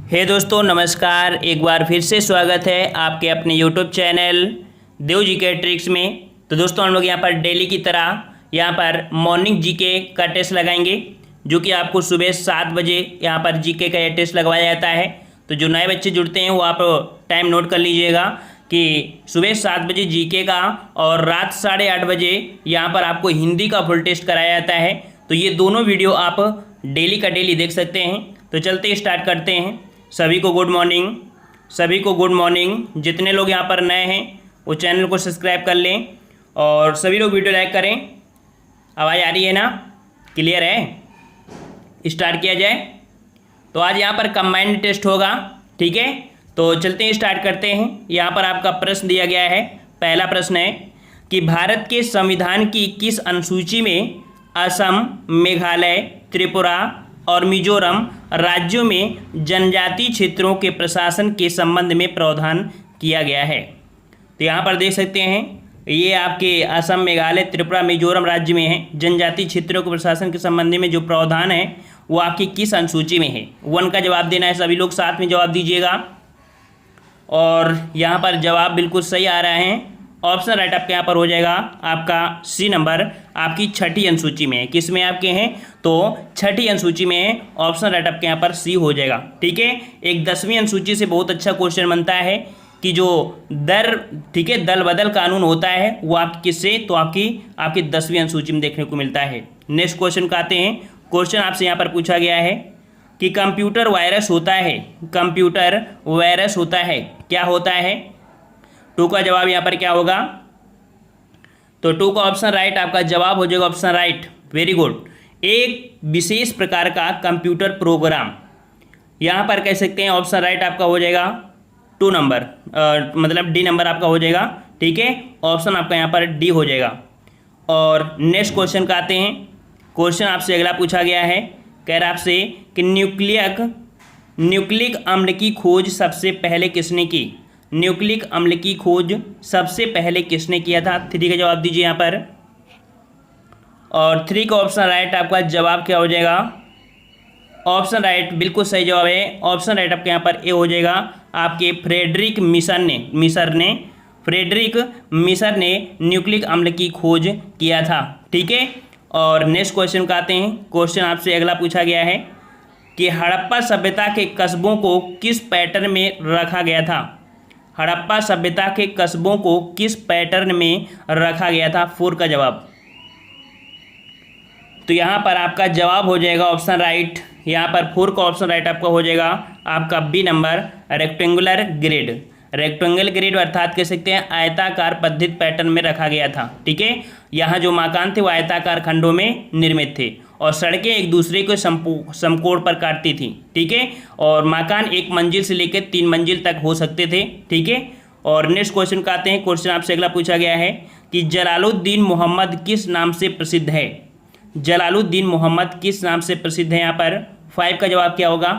हे दोस्तों नमस्कार। एक बार फिर से स्वागत है आपके अपने यूट्यूब चैनल देव जीके ट्रिक्स में। तो दोस्तों हम लोग यहाँ पर डेली की तरह यहाँ पर मॉर्निंग जीके का टेस्ट लगाएंगे, जो कि आपको सुबह 7 बजे यहाँ पर जीके का ये टेस्ट लगवाया जाता है। तो जो नए बच्चे जुड़ते हैं वो आप टाइम नोट कर लीजिएगा कि सुबह 7 बजे जीके का और रात 8:30 बजे यहाँ पर आपको हिंदी का फुल टेस्ट कराया जाता है। तो ये दोनों वीडियो आप डेली का डेली देख सकते हैं। तो चलते स्टार्ट करते हैं। सभी को गुड मॉर्निंग, सभी को गुड मॉर्निंग। जितने लोग यहाँ पर नए हैं वो चैनल को सब्सक्राइब कर लें और सभी लोग वीडियो लाइक करें। आवाज़ आ रही है ना? क्लियर है? स्टार्ट किया जाए। तो आज यहाँ पर कंबाइंड टेस्ट होगा, ठीक है। तो चलते हैं, स्टार्ट करते हैं। यहाँ पर आपका प्रश्न दिया गया है। पहला प्रश्न है कि भारत के संविधान की किस अनुसूची में असम, मेघालय, त्रिपुरा और मिजोरम राज्यों में जनजातीय क्षेत्रों के प्रशासन के संबंध में प्रावधान किया गया है? तो यहाँ पर देख सकते हैं ये आपके असम, मेघालय, त्रिपुरा, मिजोरम राज्य में है। जनजातीय क्षेत्रों के प्रशासन के संबंध में जो प्रावधान है वो आपकी किस अनुसूची में है? 1 का जवाब देना है। सभी लोग साथ में जवाब दीजिएगा। और यहाँ पर जवाब बिल्कुल सही आ रहा है। ऑप्शन राइट आपके यहाँ पर हो जाएगा आपका सी नंबर, आपकी छठी अनुसूची में है। किस में आपके हैं? तो छठी अनुसूची में है। ऑप्शन राइट आपके यहाँ पर सी हो जाएगा, ठीक है। एक 10वीं अनुसूची से बहुत अच्छा क्वेश्चन बनता है कि जो ठीक है, दल बदल कानून होता है वो आप किससे? तो आपकी 10वीं अनुसूची में देखने को मिलता है। नेक्स्ट क्वेश्चन का आते हैं। क्वेश्चन आपसे यहाँ पर पूछा गया है कि कंप्यूटर वायरस होता है, कंप्यूटर वायरस होता है, क्या होता है? 2 का जवाब यहाँ पर क्या होगा? तो 2 का ऑप्शन राइट आपका जवाब हो जाएगा ऑप्शन राइट, वेरी गुड। एक विशेष प्रकार का कंप्यूटर प्रोग्राम, यहाँ पर कह सकते हैं ऑप्शन राइट आपका हो जाएगा 2 नंबर, मतलब डी नंबर आपका हो जाएगा, ठीक है। ऑप्शन आपका यहाँ पर डी हो जाएगा। और नेक्स्ट क्वेश्चन का आते हैं। क्वेश्चन आपसे अगला पूछा गया है, कह रहा आपसे कि न्यूक्लिक अम्ल की खोज सबसे पहले किसने की? न्यूक्लिक अम्ल की खोज सबसे पहले किसने किया था? 3 का जवाब दीजिए यहाँ पर। और 3 का ऑप्शन राइट आपका जवाब क्या हो जाएगा? ऑप्शन राइट बिल्कुल सही जवाब है। ऑप्शन राइट आपके यहाँ पर ए हो जाएगा। आपके फ्रेडरिक मिशर ने न्यूक्लिक अम्ल की खोज किया था, ठीक है। और नेक्स्ट क्वेश्चन का आते हैं। क्वेश्चन आपसे अगला पूछा गया है कि हड़प्पा सभ्यता के कस्बों को किस पैटर्न में रखा गया था? हड़प्पा सभ्यता के कस्बों को किस पैटर्न में रखा गया था? 4 का जवाब। तो यहाँ पर आपका जवाब हो जाएगा ऑप्शन राइट। यहाँ पर 4 का ऑप्शन राइट आपका हो जाएगा आपका B number, rectangular grid. Rectangle grid अर्थात कह सकते हैं आयताकार पद्धति पैटर्न में रखा गया था, ठीक है। यहाँ जो मकान थे वो आयताकार खंडों में निर्मित थे और सड़कें एक दूसरे को समकोण पर काटती थी, ठीक है। और मकान 1 मंजिल से लेकर 3 मंजिल तक हो सकते थे, ठीक है। और नेक्स्ट क्वेश्चन का आते हैं। क्वेश्चन आपसे अगला पूछा गया है कि जलालुद्दीन मोहम्मद किस नाम से प्रसिद्ध है? जलालुद्दीन मोहम्मद किस नाम से प्रसिद्ध है? यहाँ पर 5 का जवाब क्या होगा?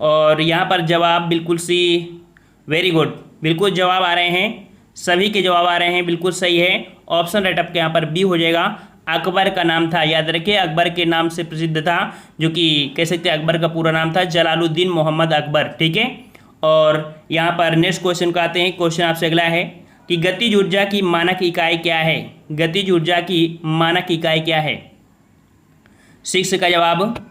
और यहाँ पर जवाब बिल्कुल सी, वेरी गुड, बिल्कुल जवाब आ रहे हैं, सभी के जवाब आ रहे हैं, बिल्कुल सही है। ऑप्शन राइट आपके यहाँ पर बी हो जाएगा। अकबर का नाम था, याद रखिए अकबर के नाम से प्रसिद्ध था, जो कि कह सकते हैं अकबर का पूरा नाम था जलालुद्दीन मोहम्मद अकबर, ठीक है। और यहाँ पर नेक्स्ट क्वेश्चन का आते हैं। क्वेश्चन आपसे अगला है कि गतिज ऊर्जा की मानक इकाई क्या है? गतिज ऊर्जा की मानक इकाई क्या है? 6 का जवाब।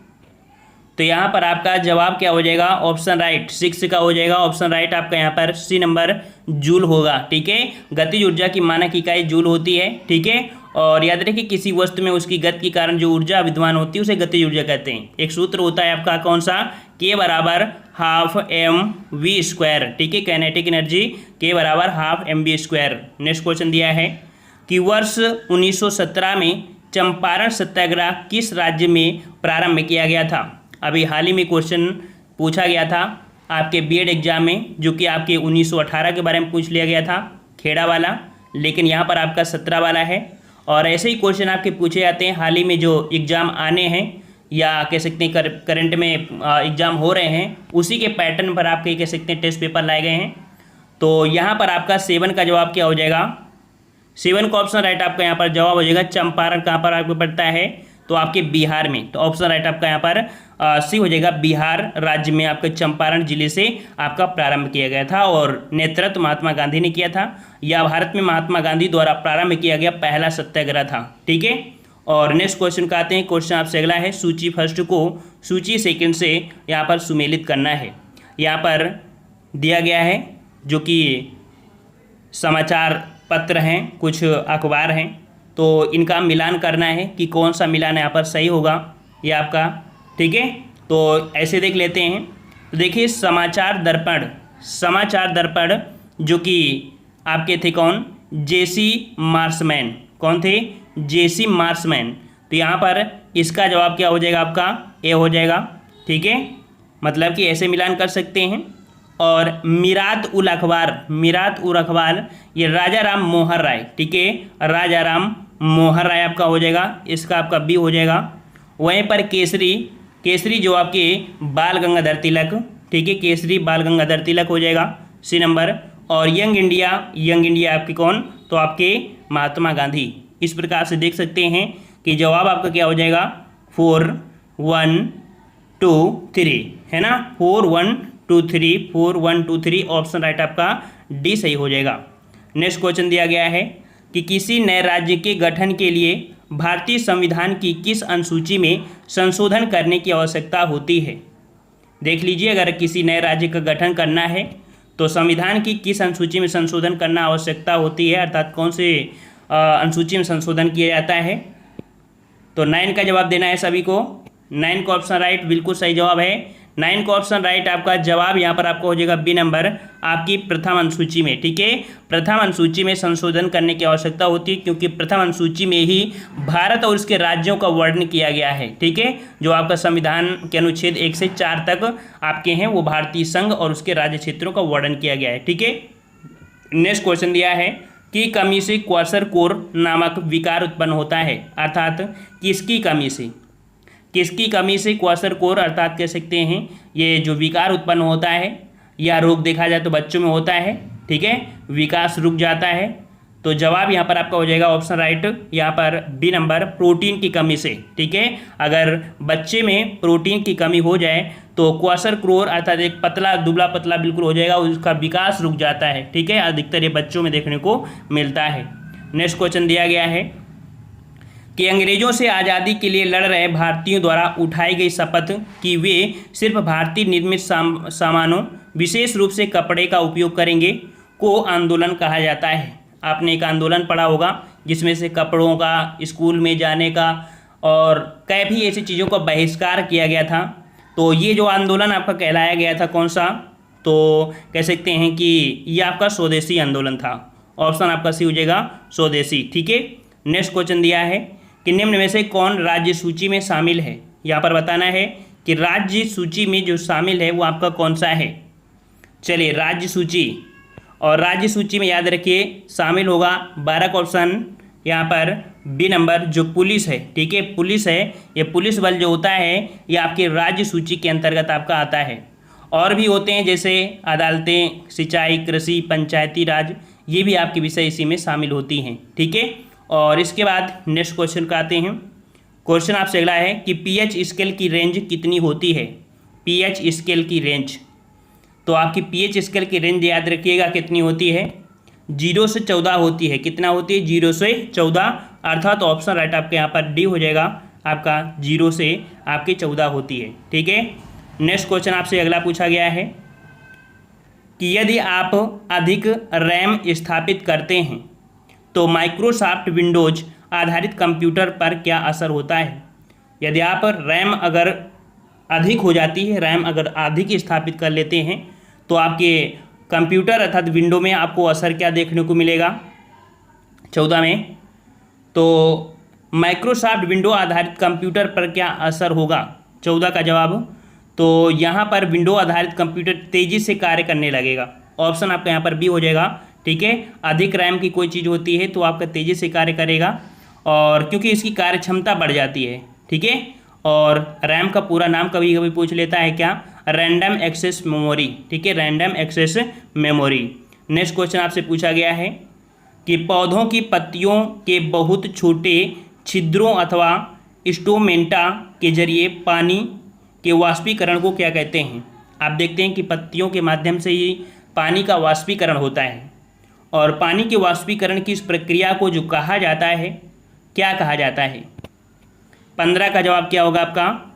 तो यहाँ पर आपका जवाब क्या हो जाएगा? ऑप्शन राइट 6 का हो जाएगा। ऑप्शन राइट आपका यहाँ पर सी नंबर, जूल होगा, ठीक है। गतिज ऊर्जा की मानक इकाई जूल होती है, ठीक है। और याद रखिए किसी वस्तु में उसकी गति के कारण जो ऊर्जा विद्यमान होती है उसे गतिज ऊर्जा कहते हैं। एक सूत्र होता है आपका कौन सा? K बराबर ½ mv², ठीक है। काइनेटिक एनर्जी K बराबर ½ mv²। नेक्स्ट क्वेश्चन दिया है कि वर्ष 1917 में चंपारण सत्याग्रह किस राज्य में प्रारंभ किया गया था? अभी हाल ही में क्वेश्चन पूछा गया था आपके बीएड एग्जाम में, जो कि आपके 1918 के बारे में पूछ लिया गया था, खेड़ा वाला, लेकिन यहाँ पर आपका 17 वाला है। और ऐसे ही क्वेश्चन आपके पूछे जाते हैं हाल ही में जो एग्ज़ाम आने हैं, या कह सकते हैं करंट में एग्ज़ाम हो रहे हैं, उसी के पैटर्न पर आपके कह सकते हैं टेस्ट पेपर लाए गए हैं। तो यहाँ पर आपका 7 का जवाब क्या हो जाएगा? 7 का ऑप्शन राइट आपका यहाँ पर जवाब हो जाएगा। चंपारण कहाँ पर आपको पड़ता है? तो आपके बिहार में। तो ऑप्शन राइट आपका यहाँ पर सी हो जाएगा, बिहार राज्य में आपके चंपारण जिले से आपका प्रारंभ किया गया था और नेतृत्व महात्मा गांधी ने किया था। यह भारत में महात्मा गांधी द्वारा प्रारंभ किया गया पहला सत्याग्रह था। ठीक है, और नेक्स्ट क्वेश्चन का आते हैं। क्वेश्चन आपसे अगला है, सूची फर्स्ट को सूची सेकंड से यहाँ पर सुमेलित करना है। यहाँ पर दिया गया है जो कि समाचार पत्र हैं, कुछ अखबार हैं, तो इनका मिलान करना है कि कौन सा मिलान यहाँ पर सही होगा ये आपका। ठीक है, तो ऐसे देख लेते हैं। तो देखिए समाचार दर्पण जो कि आपके थे कौन, जेसी मार्समैन। कौन थे, जेसी मार्समैन। तो यहाँ पर इसका जवाब क्या हो जाएगा, आपका ए हो जाएगा। ठीक है, मतलब कि ऐसे मिलान कर सकते हैं। और मीरात उल अखबार ये राजा राम मोहन राय। ठीक है, राजा राम मोहन राय आपका हो जाएगा, इसका आपका बी हो जाएगा। वहीं पर केसरी जो आपके बाल गंगाधर तिलक। ठीक है, केसरी बाल गंगाधर तिलक हो जाएगा सी नंबर। और यंग इंडिया आपके कौन, तो आपके महात्मा गांधी। इस प्रकार से देख सकते हैं कि जवाब आपका क्या हो जाएगा, 4 1 2 3 है ना, 4 1 2 3 ऑप्शन राइट आपका डी सही हो जाएगा। नेक्स्ट क्वेश्चन दिया गया है कि किसी नए राज्य के गठन के लिए भारतीय संविधान की किस अनुसूची में संशोधन करने की आवश्यकता होती है। देख लीजिए, अगर किसी नए राज्य का गठन करना है तो संविधान की किस अनुसूची में संशोधन करना आवश्यकता होती है, अर्थात कौन से अनुसूची में संशोधन किया जाता है। तो 9 का जवाब देना है सभी को। 9 का ऑप्शन राइट बिल्कुल सही जवाब है। 9 का ऑप्शन राइट आपका जवाब यहाँ पर आपको हो जाएगा बी नंबर, आपकी प्रथम अनुसूची में। ठीक है, प्रथम अनुसूची में संशोधन करने की आवश्यकता होती है क्योंकि प्रथम अनुसूची में ही भारत और उसके राज्यों का वर्णन किया गया है। ठीक है, जो आपका संविधान के अनुच्छेद 1 से 4 तक आपके हैं वो भारतीय संघ और उसके राज्य क्षेत्रों का वर्णन किया गया है। ठीक है, नेक्स्ट क्वेश्चन दिया है कि कमी से क्वाशरकोर नामक विकार उत्पन्न होता है, अर्थात किसकी कमी से क्वाशरकोर अर्थात कह सकते हैं ये जो विकार उत्पन्न होता है या रोग देखा जाए तो बच्चों में होता है। ठीक है, विकास रुक जाता है। तो जवाब यहाँ पर आपका हो जाएगा ऑप्शन राइट यहाँ पर बी नंबर, प्रोटीन की कमी से। ठीक है, अगर बच्चे में प्रोटीन की कमी हो जाए तो क्वाशरकोर अर्थात एक पतला दुबला पतला बिल्कुल हो जाएगा, उसका विकास रुक जाता है। ठीक है, अधिकतर ये बच्चों में देखने को मिलता है। नेक्स्ट क्वेश्चन दिया गया है कि अंग्रेजों से आज़ादी के लिए लड़ रहे भारतीयों द्वारा उठाई गई शपथ कि वे सिर्फ भारतीय निर्मित सामानों विशेष रूप से कपड़े का उपयोग करेंगे को आंदोलन कहा जाता है। आपने एक आंदोलन पढ़ा होगा जिसमें से कपड़ों का, स्कूल में जाने का और कई भी ऐसी चीज़ों का बहिष्कार किया गया था। तो ये जो आंदोलन आपका कहलाया गया था कौन सा, तो कह सकते हैं कि ये आपका स्वदेशी आंदोलन था। ऑप्शन आपका सी हो जाएगा स्वदेशी। ठीक है, नेक्स्ट क्वेश्चन दिया है कि निम्न में से कौन राज्य सूची में शामिल है। यहाँ पर बताना है कि राज्य सूची में जो शामिल है वो आपका कौन सा है। चलिए राज्य सूची, और राज्य सूची में याद रखिए शामिल होगा 12 का ऑप्शन यहाँ पर बी नंबर, जो पुलिस है। ठीक है, पुलिस है, ये पुलिस बल जो होता है ये आपके राज्य सूची के अंतर्गत आपका आता है। और भी होते हैं जैसे अदालतें, सिंचाई, कृषि, पंचायती राज, ये भी आपके विषय इसी में शामिल होती हैं। ठीक है, और इसके बाद नेक्स्ट क्वेश्चन का आते हैं। क्वेश्चन आपसे अगला है कि पीएच स्केल की रेंज कितनी होती है। पीएच स्केल की रेंज, तो आपकी पीएच स्केल की रेंज याद रखिएगा कितनी होती है, 0 से 14 होती है। कितना होती है, 0 से 14, अर्थात ऑप्शन राइट आपके यहाँ पर डी हो जाएगा, आपका 0 से आपकी 14 होती है। ठीक है, नेक्स्ट क्वेश्चन आपसे अगला पूछा गया है कि यदि आप अधिक रैम स्थापित करते हैं तो माइक्रोसॉफ्ट विंडोज आधारित कंप्यूटर पर क्या असर होता है। यदि आप रैम अगर अधिक हो जाती है, रैम अगर अधिक स्थापित कर लेते हैं तो आपके कंप्यूटर अर्थात विंडो में आपको असर क्या देखने को मिलेगा 14 में। तो माइक्रोसॉफ्ट विंडो आधारित कंप्यूटर पर क्या असर होगा 14 का जवाब। तो यहाँ पर विंडो आधारित कंप्यूटर तेज़ी से कार्य करने लगेगा। ऑप्शन आपका यहाँ पर बी हो जाएगा। ठीक है, अधिक रैम की कोई चीज़ होती है तो आपका तेज़ी से कार्य करेगा, और क्योंकि इसकी कार्य क्षमता बढ़ जाती है। ठीक है, और रैम का पूरा नाम कभी कभी पूछ लेता है क्या, रैंडम एक्सेस मेमोरी। ठीक है, random access memory. Next question आपसे पूछा गया है कि पौधों की पत्तियों के बहुत छोटे छिद्रों अथवा स्टोमेंटा के जरिए पानी के वाष्पीकरण को क्या कहते हैं? आप देखते हैं कि पत्तियों के माध्यम से ही पानी का वाष्पीकरण होता है, और पानी के वाष्पीकरण की इस प्रक्रिया को जो कहा जाता है, क्या कहा जाता है? 15 का जवाब क्या होगा आपका?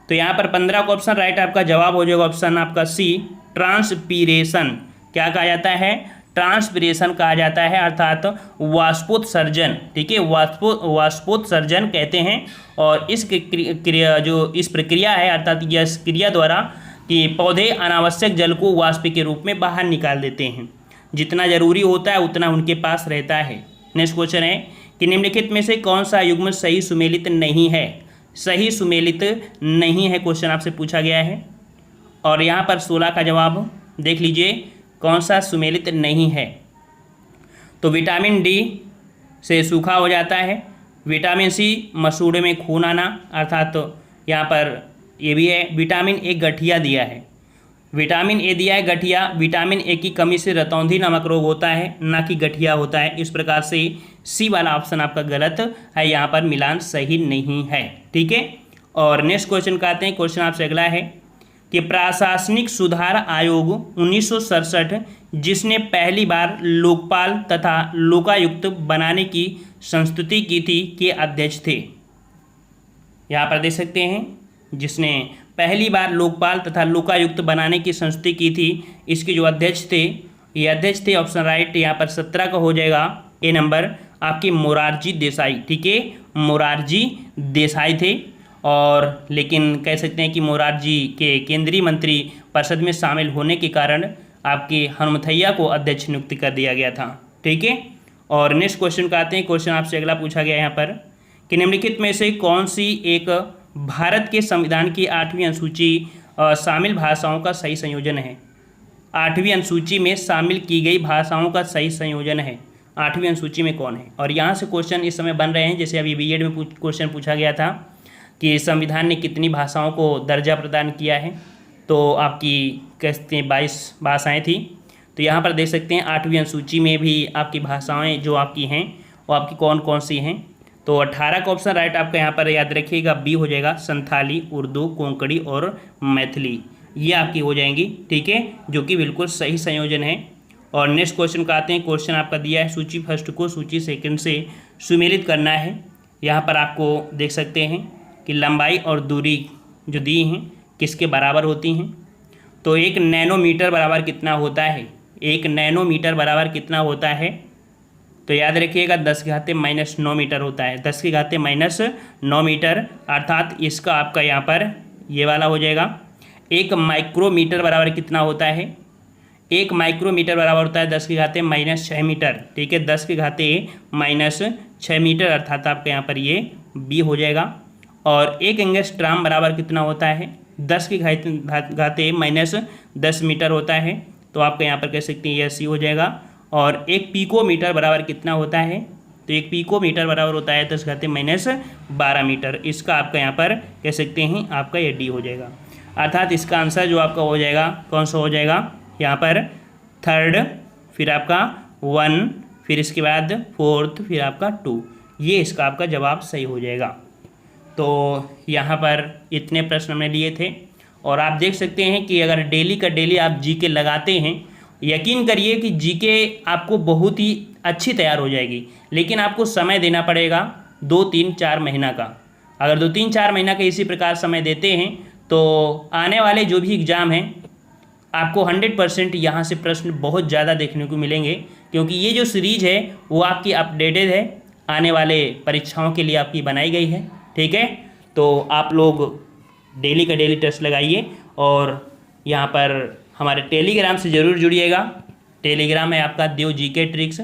तो यहाँ पर 15 का ऑप्शन राइट आपका जवाब हो जाएगा ऑप्शन आपका सी, ट्रांसपीरेशन। क्या कहा जाता है? ट्रांसपीरेशन कहा जाता है, अर्थात वाष्पोत्सर्जन। ठीक है, वाष्पोत्सर्जन कहते हैं। और इस क्रिया जो इस प्रक्रिया है, अर्थात इस क्रिया द्वारा कि पौधे अनावश्यक जल को वाष्प के रूप में बाहर निकाल देते हैं। जितना जरूरी होता है उतना उनके पास रहता है। नेक्स्ट क्वेश्चन है कि निम्नलिखित में से कौन सा युग्म सही सुमेलित नहीं है? सही सुमेलित नहीं है क्वेश्चन आपसे पूछा गया है, और यहाँ पर 16 का जवाब देख लीजिए, कौन सा सुमेलित नहीं है? तो विटामिन डी से सूखा हो जाता है, विटामिन सी मसूड़े में खून आना, अर्थात यहाँ पर ये भी है। विटामिन ए गठिया दिया है, विटामिन ए दिया है गठिया। विटामिन ए की कमी से रतौंधी नामक रोग होता है, ना कि गठिया होता है। इस प्रकार से सी वाला ऑप्शन आपका गलत है, यहाँ पर मिलान सही नहीं है। ठीक है, और नेक्स्ट क्वेश्चन का आते हैं। क्वेश्चन आपसे अगला है कि प्रशासनिक सुधार आयोग 1967 जिसने पहली बार लोकपाल तथा लोकायुक्त बनाने की संस्तुति की थी, के अध्यक्ष थे? यहाँ पर देख सकते हैं, जिसने पहली बार लोकपाल तथा लोकायुक्त बनाने की संस्तुति की थी, इसके जो अध्यक्ष थे, ये अध्यक्ष थे ऑप्शन राइट यहाँ पर 17 का हो जाएगा ए नंबर आपके मोरारजी देसाई। ठीक है, मोरारजी देसाई थे। और लेकिन कह सकते हैं कि मोरारजी के केंद्रीय मंत्री परिषद में शामिल होने के कारण आपके हनुमथैया को अध्यक्ष नियुक्त कर दिया गया था। ठीक है, और नेक्स्ट क्वेश्चन का आते हैं। क्वेश्चन आपसे अगला पूछा गया यहाँ पर कि निम्नलिखित में से कौन सी एक भारत के संविधान की 8वीं अनुसूची शामिल भाषाओं का सही संयोजन है? 8वीं अनुसूची में शामिल की गई भाषाओं का सही संयोजन है। 8वीं अनुसूची में कौन है? और यहाँ से क्वेश्चन इस समय बन रहे हैं, जैसे अभी बीएड में क्वेश्चन पूछा गया था कि संविधान ने कितनी भाषाओं को दर्जा प्रदान किया है, तो आपकी कहते हैं 22 भाषाएँ थी। तो यहाँ पर देख सकते हैं 8वीं अनुसूची में भी आपकी भाषाएँ जो आपकी हैं वो आपकी कौन कौन सी हैं? तो 18 का ऑप्शन राइट आपका यहाँ पर याद रखिएगा बी हो जाएगा, संथाली, उर्दू, कोंकणी और मैथिली, ये आपकी हो जाएंगी। ठीक है, जो कि बिल्कुल सही संयोजन है। और नेक्स्ट क्वेश्चन का आते हैं। क्वेश्चन आपका दिया है सूची फर्स्ट को सूची सेकंड से सुमेलित करना है। यहाँ पर आपको देख सकते हैं कि लंबाई और दूरी जो दी हैं किसके बराबर होती हैं। तो 1 नैनोमीटर बराबर कितना होता है? 1 नैनोमीटर बराबर कितना होता है? तो याद रखिएगा 10⁻⁻9 मीटर होता है। 10⁻⁻9 मीटर, अर्थात इसका आपका यहाँ पर ये वाला हो जाएगा। 1 माइक्रोमीटर बराबर कितना होता है? 1 माइक्रोमीटर बराबर होता है 10⁻⁻6 मीटर। ठीक है, 10⁻⁻6 मीटर, अर्थात आपका यहाँ पर ये बी हो जाएगा। और 1 एंगस्ट्राम बराबर कितना होता है? 10⁻10 मीटर होता है, तो आपका यहाँ पर कह सकते हैं ये सी हो जाएगा। और 1 पिकोमीटर बराबर कितना होता है? तो 1 पिकोमीटर बराबर होता है 10⁻12 मीटर। इसका आपका यहाँ पर कह सकते हैं आपका ये डी हो जाएगा। अर्थात इसका आंसर जो आपका हो जाएगा कौन सा हो जाएगा? यहाँ पर 3rd, फिर आपका 1, फिर इसके बाद 4th, फिर आपका 2, ये इसका आपका जवाब सही हो जाएगा। तो यहाँ पर इतने प्रश्न हमने लिए थे, और आप देख सकते हैं कि अगर डेली का डेली आप जीके लगाते हैं, यकीन करिए कि जीके आपको बहुत ही अच्छी तैयार हो जाएगी। लेकिन आपको समय देना पड़ेगा 2-3-4 महीना का। अगर 2-3-4 महीना का इसी प्रकार समय देते हैं तो आने वाले जो भी एग्ज़ाम हैं आपको 100% यहाँ से प्रश्न बहुत ज़्यादा देखने को मिलेंगे, क्योंकि ये जो सीरीज़ है वो आपकी अपडेटेड है, आने वाले परीक्षाओं के लिए आपकी बनाई गई है। ठीक है, तो आप लोग डेली का डेली टेस्ट लगाइए, और यहाँ पर हमारे टेलीग्राम से ज़रूर जुड़िएगा। टेलीग्राम है आपका देव जीके ट्रिक्स,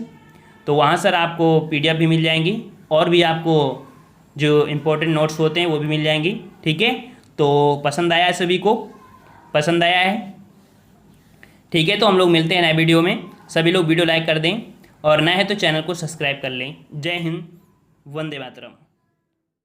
तो वहाँ सर आपको PDF भी मिल जाएंगी, और भी आपको जो इम्पोर्टेंट नोट्स होते हैं वो भी मिल जाएंगी। ठीक है, तो पसंद आया है? सभी को पसंद आया है? ठीक है, तो हम लोग मिलते हैं नए वीडियो में। सभी लोग वीडियो लाइक कर दें, और नए हैं तो चैनल को सब्सक्राइब कर लें। जय हिंद, वंदे मातरम।